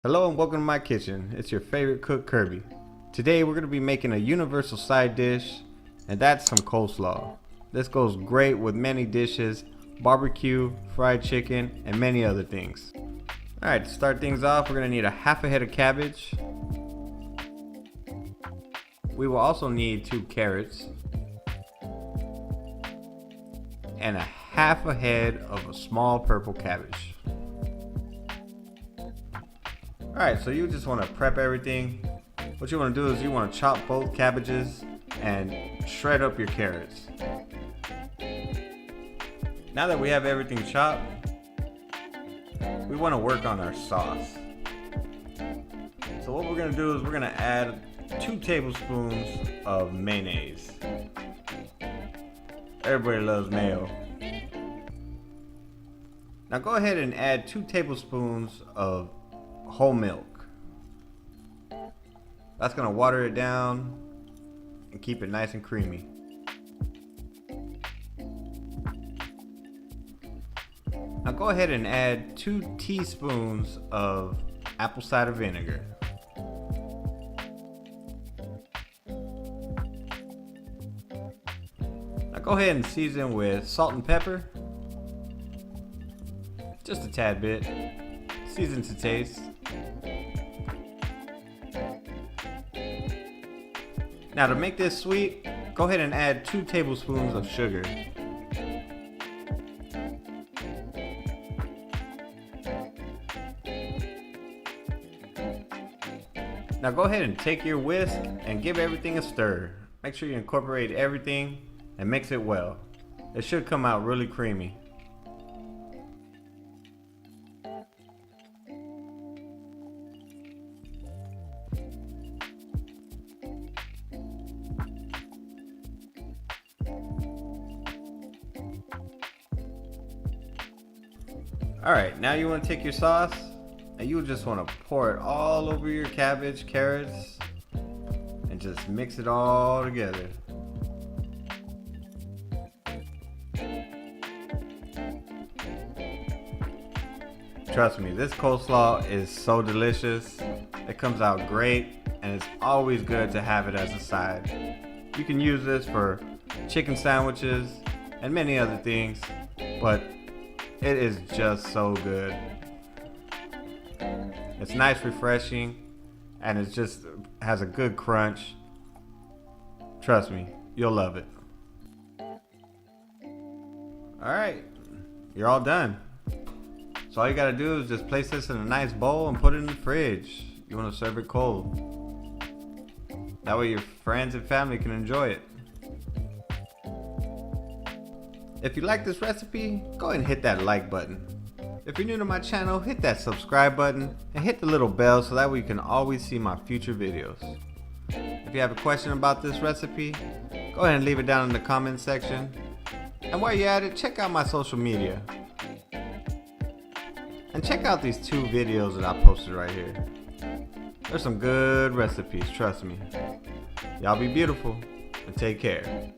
Hello and welcome to my kitchen. It's your favorite cook, Kirby. Today we're going to be making a universal side dish, and that's some coleslaw. This goes great with many dishes, barbecue, fried chicken, and many other things. Alright, to start things off, we're going to need a half a head of cabbage. We will also need 2 carrots. And a half a head of a small purple cabbage. Alright, so you just want to prep everything. What you want to do is you want to chop both cabbages and shred up your carrots. Now that we have everything chopped, we want to work on our sauce. So what we're going to do is we're going to add 2 tablespoons of mayonnaise. Everybody loves mayo. Now go ahead and add 2 tablespoons of whole milk. That's gonna water it down and keep it nice and creamy. Now go ahead and add 2 teaspoons of apple cider vinegar. Now go ahead and season with salt and pepper. Just a tad bit. Season to taste. Now to make this sweet, go ahead and add 2 tablespoons of sugar. Now go ahead and take your whisk and give everything a stir. Make sure you incorporate everything and mix it well. It should come out really creamy. Alright, now you want to take your sauce and you just want to pour it all over your cabbage, carrots, and just mix it all together. Trust me, this coleslaw is so delicious. It comes out great and it's always good to have it as a side. You can use this for chicken sandwiches and many other things, but it is just so good. It's nice, refreshing, and it just has a good crunch. Trust me, you'll love it. Alright, you're all done. So all you gotta do is just place this in a nice bowl and put it in the fridge. You wanna serve it cold. That way your friends and family can enjoy it. If you like this recipe, go ahead and hit that like button. If you're new to my channel, hit that subscribe button and hit the little bell so that way you can always see my future videos. If you have a question about this recipe, go ahead and leave it down in the comment section. And while you're at it, check out my social media. And check out these 2 videos that I posted right here. There's some good recipes, trust me. Y'all be beautiful and take care.